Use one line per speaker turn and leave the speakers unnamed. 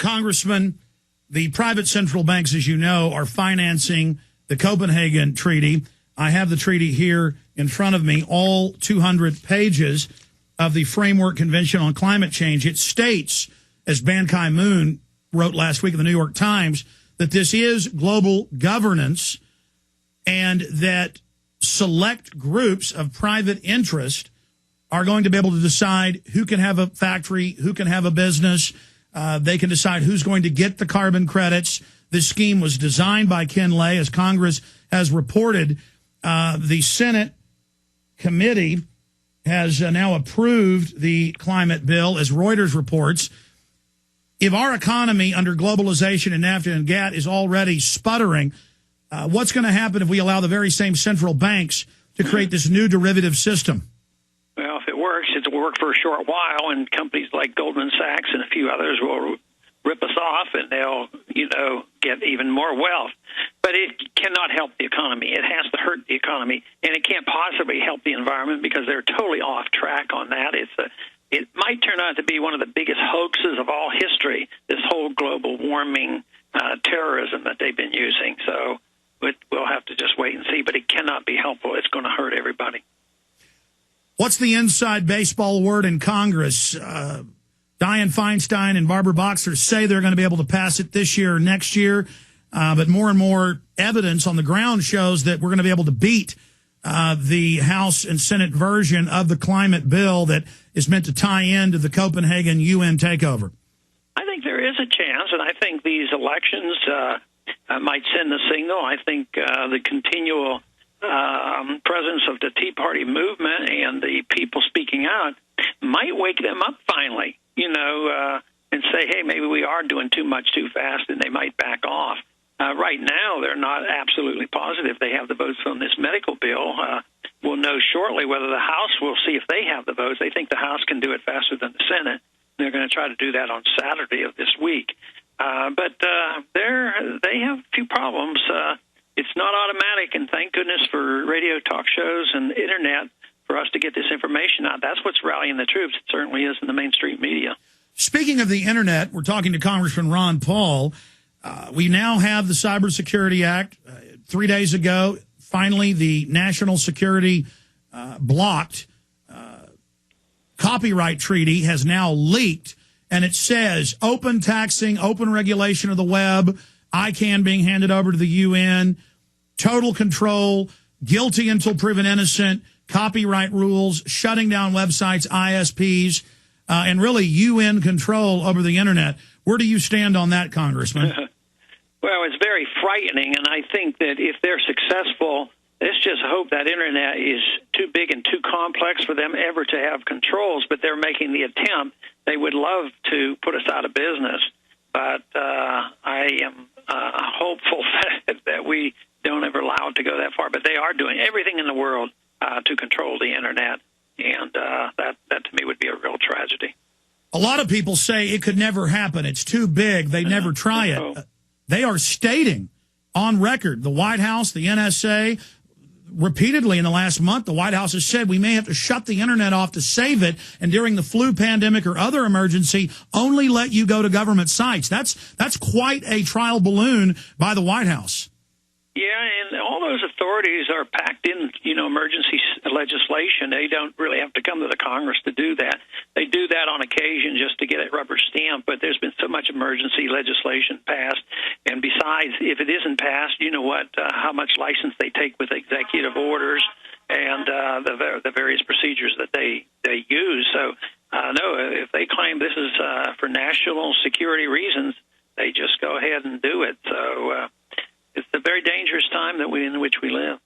Congressman, the private central banks, as you know, are financing the Copenhagen Treaty. I have the treaty here in front of me, all 200 pages of the Framework Convention on Climate Change. It states, as Ban Ki-moon wrote last week in the New York Times, that this is global governance and that select groups of private interest are going to be able to decide who can have a factory, who can have a business. They can decide who's going to get the carbon credits. This scheme was designed by Ken Lay, as Congress has reported. The Senate committee has now approved the climate bill, as Reuters reports. If our economy under globalization and NAFTA and GATT is already sputtering, what's going to happen if we allow the very same central banks to create this new derivative system?
Well, if it works, it'll work for a short while, and companies like Goldman Sachs and a few others will rip us off, and they'll, get even more wealth. But it cannot help the economy. It has to hurt the economy, and it can't possibly help the environment because they're totally off track on that. It might turn out to be one of the biggest hoaxes of all history, this whole global warming terrorism that they've been using. So we'll have to just wait and see, but it cannot be helpful. It's going to hurt everybody.
What's the inside baseball word in Congress? Dianne Feinstein and Barbara Boxer say they're going to be able to pass it this year or next year, but more and more evidence on the ground shows that we're going to be able to beat the House and Senate version of the climate bill that is meant to tie into the Copenhagen UN takeover.
I think there is a chance, and I think these elections might send a signal. I think the continual presence of the Tea Party movement and the people speaking out might wake them up finally, and say, hey, maybe we are doing too much too fast, and they might back off. Right now, they're not absolutely positive they have the votes on this medical bill. We'll know shortly whether the House will see if they have the votes. They think the House can do it faster than the Senate. They're going to try to do that on Saturday of this week. But they have a few problems. It's not automatic, and thank goodness for radio talk shows and the Internet for us to get this information out. That's what's rallying the troops. It certainly is in the mainstream media.
Speaking of the Internet, we're talking to Congressman Ron Paul. We now have the Cybersecurity Act. 3 days ago, finally, the national security blocked copyright treaty has now leaked, and it says open taxing, open regulation of the web, ICANN being handed over to the UN, total control, guilty until proven innocent, copyright rules, shutting down websites, ISPs, and really UN control over the Internet. Where do you stand on that, Congressman?
Well, it's very frightening, and I think that if they're successful, let's just hope that Internet is too big and too complex for them ever to have controls, but they're making the attempt. They would love to put us out of business, but I am hopeful that we don't ever allow it to go that far. But they are doing everything in the world to control the Internet, and that to me would be a real tragedy.
A lot of people say it could never happen. It's too big. They'd never try it. They are stating on record, the White House, the NSA, repeatedly in the last month, the White House has said we may have to shut the Internet off to save it, and during the flu pandemic or other emergency, only let you go to government sites. That's quite a trial balloon by the White House. Yeah,
and all those authorities are packed in, emergency legislation. They don't really have to come to the Congress to do that. They do that on occasion just to get it rubber stamped, but there's been so much emergency legislation passed. And besides, if it isn't passed, you know what, how much license they take with executive orders and the various procedures that they use. So, no, if they claim this is for national security reasons, they just go ahead and do it. So it's a very dangerous time in which we live.